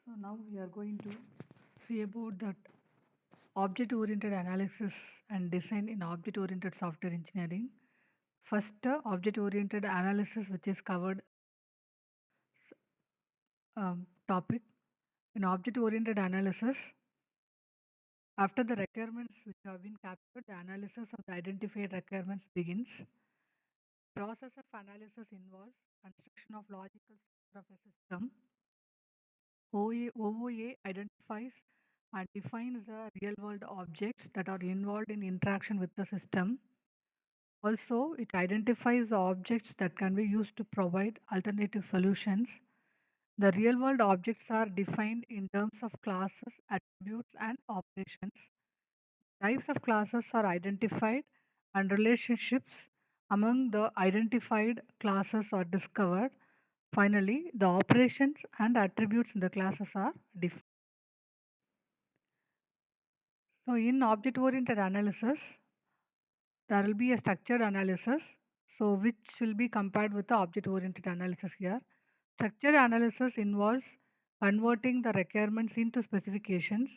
So now we are going to see about that object-oriented analysis and design in object-oriented software engineering. First, object-oriented analysis, which is covered topic. In object-oriented analysis, after the requirements which have been captured, the analysis of the identified requirements begins. Process of analysis involves construction of logical structure of a system. OOA identifies and defines the real-world objects that are involved in interaction with the system. Also, it identifies the objects that can be used to provide alternative solutions. The real-world objects are defined in terms of classes, attributes, and operations. Types of classes are identified, and relationships among the identified classes are discovered. Finally, the operations and attributes in the classes are defined. So in object-oriented analysis, there will be a structured analysis, so which will be compared with the object-oriented analysis here. Structured analysis involves converting the requirements into specifications.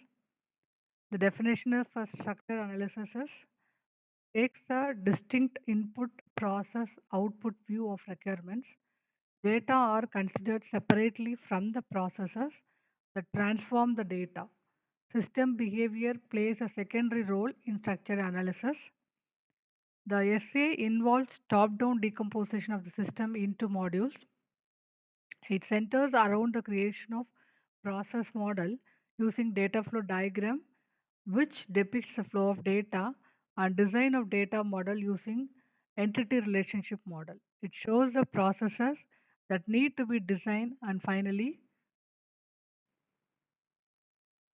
The definition of a structured analysis is takes the distinct input, process, output view of requirements. Data are considered separately from the processes that transform the data. System behavior plays a secondary role in structured analysis. The essay involves top-down decomposition of the system into modules. It centers around the creation of process model using data flow diagram, which depicts the flow of data, and design of data model using entity relationship model. It shows the processes that need to be designed. And finally,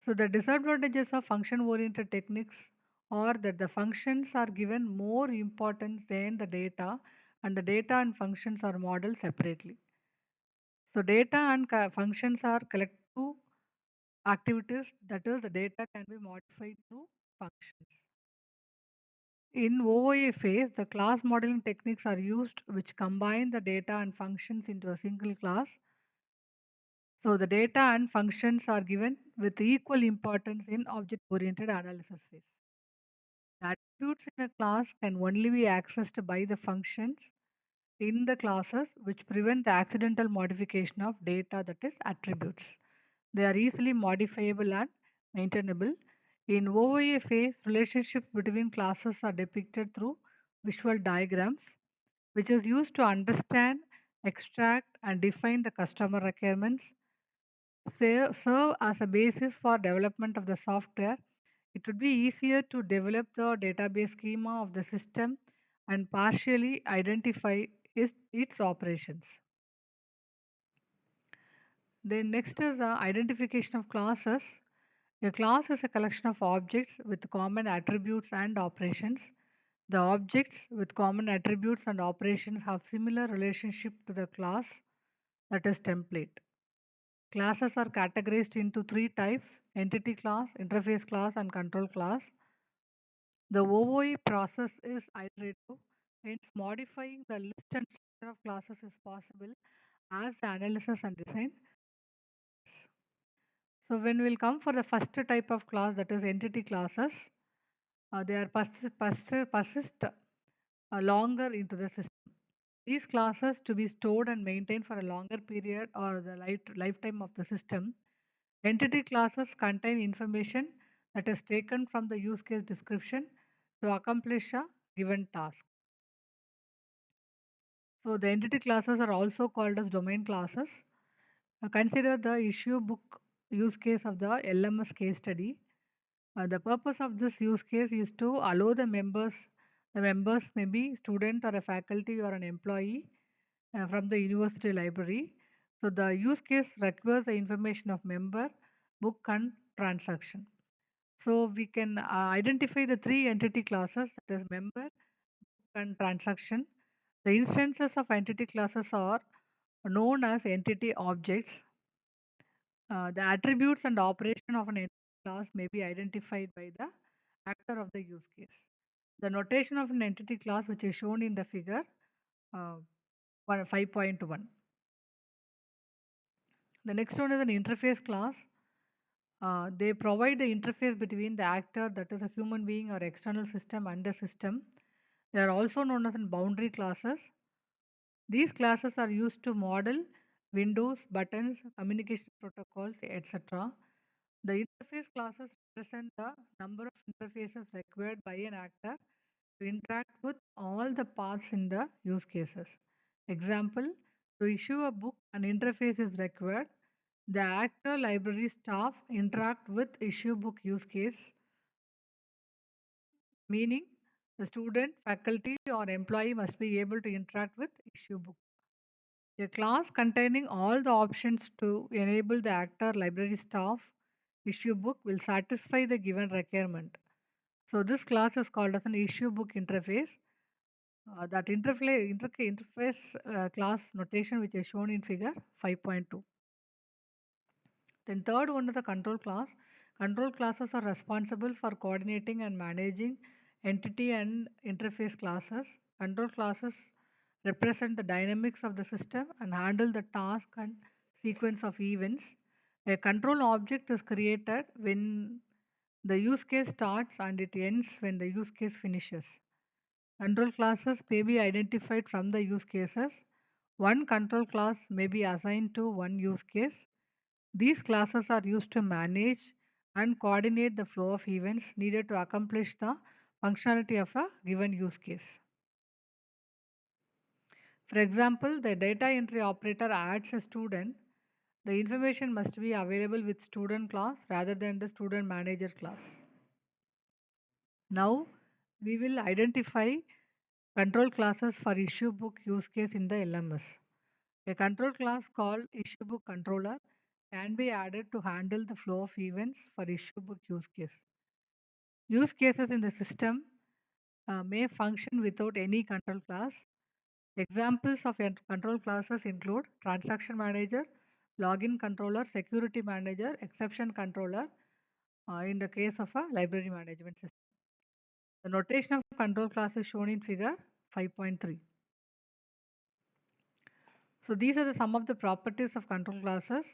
so the disadvantages of function-oriented techniques are that the functions are given more importance than the data, and the data and functions are modeled separately. So data and functions are collective activities, that is, the data can be modified through functions. In OOA phase, the class modeling techniques are used which combine the data and functions into a single class. So the data and functions are given with equal importance in object-oriented analysis phase. The attributes in a class can only be accessed by the functions in the classes, which prevent the accidental modification of data, that is attributes. They are easily modifiable and maintainable. In OOA phase, relationships between classes are depicted through visual diagrams, which is used to understand, extract, and define the customer requirements, serve as a basis for development of the software. It would be easier to develop the database schema of the system and partially identify its operations. Then next is identification of classes. A class is a collection of objects with common attributes and operations. The objects with common attributes and operations have similar relationship to the class, that is template. Classes are categorized into three types: entity class, interface class, and control class. The OOE process is iterative, hence modifying the list and structure of classes is possible as the analysis and design. So when we'll come for the first type of class, that is entity classes, they are persist longer into the system. These classes to be stored and maintained for a longer period or the lifetime of the system. Entity classes contain information that is taken from the use case description to accomplish a given task. So the entity classes are also called as domain classes. Consider the issue book use case of the LMS case study. The purpose of this use case is to allow the members may be student or a faculty or an employee from the university library. So the use case requires the information of member, book and transaction. So we can identify the three entity classes, that is member, book and transaction. The instances of entity classes are known as entity objects. The attributes and operation of an entity class may be identified by the actor of the use case. The notation of an entity class, which is shown in the figure 5.1. The next one is an interface class. They provide the interface between the actor, that is a human being or external system, and the system. They are also known as boundary classes. These classes are used to model windows, buttons, communication protocols, etc. The interface classes represent the number of interfaces required by an actor to interact with all the parts in the use cases. Example, to issue a book, an interface is required. The actor library staff interact with issue book use case, meaning the student, faculty, or employee must be able to interact with issue book. A class containing all the options to enable the actor, library staff, issue book will satisfy the given requirement. So this class is called as an issue book interface. That interface class notation which is shown in figure 5.2. Then third one is the control class. Control classes are responsible for coordinating and managing entity and interface classes. Control classes represent the dynamics of the system and handle the task and sequence of events. A control object is created when the use case starts and it ends when the use case finishes. Control classes may be identified from the use cases. One control class may be assigned to one use case. These classes are used to manage and coordinate the flow of events needed to accomplish the functionality of a given use case. For example, the data entry operator adds a student. The information must be available with student class rather than the student manager class. Now, we will identify control classes for issue book use case in the LMS. A control class called issue book controller can be added to handle the flow of events for issue book use case. Use cases in the system may function without any control class. Examples of control classes include transaction manager, login controller, security manager, exception controller in the case of a library management system. The notation of control class is shown in figure 5.3. So these are some of the properties of control classes.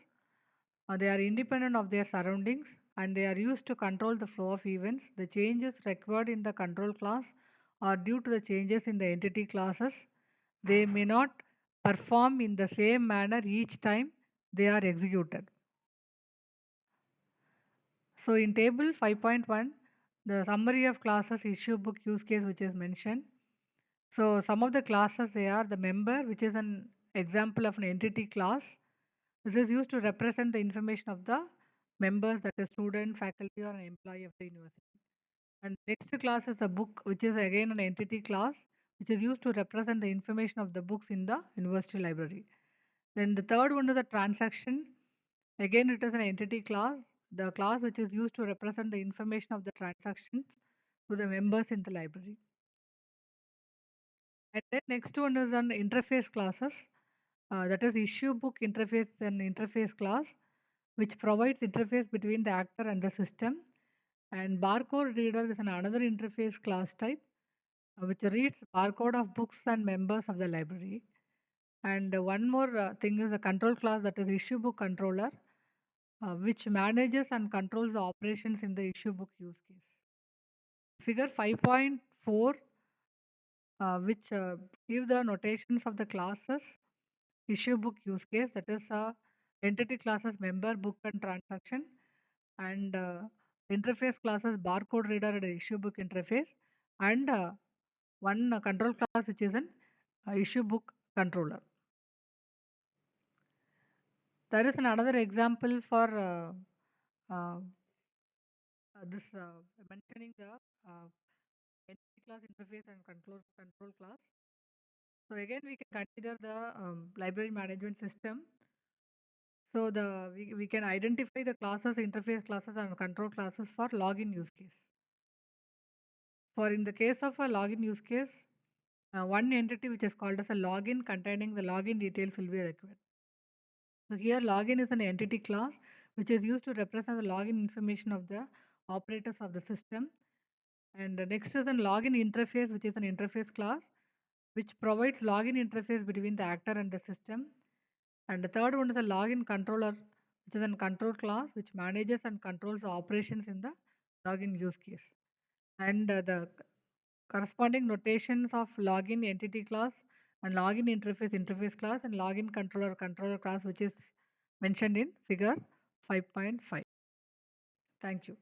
They are independent of their surroundings and they are used to control the flow of events. The changes required in the control class are due to the changes in the entity classes. They may not perform in the same manner each time they are executed. So in table 5.1, the summary of classes issue book use case which is mentioned. So some of the classes, they are the member, which is an example of an entity class. This is used to represent the information of the members, that is student, faculty, or an employee of the university. And next class is the book, which is again an entity class, which is used to represent the information of the books in the university library. Then the third one is the transaction. Again, it is an entity class, the class which is used to represent the information of the transactions to the members in the library. And then next one is an interface classes, that is issue book interface and interface class, which provides interface between the actor and the system. And barcode reader is another interface class type, which reads barcode of books and members of the library. And one more thing is a control class, that is issue book controller, which manages and controls the operations in the issue book use case. Figure 5.4, which give the notations of the classes issue book use case, that is entity classes member, book, and transaction, and interface classes barcode reader and issue book interface, and one control class which is an issue book controller. There is another example for this mentioning the entity class interface and control class. So again, we can consider the library management system. So we can identify the classes, interface classes, and control classes for login use case. For in the case of a login use case, one entity which is called as a login containing the login details will be required. So here login is an entity class which is used to represent the login information of the operators of the system. And next is a login interface, which is an interface class which provides login interface between the actor and the system. And the third one is a login controller, which is a control class which manages and controls the operations in the login use case. And the corresponding notations of login entity class and login interface class and login controller class, which is mentioned in figure 5.5. Thank you.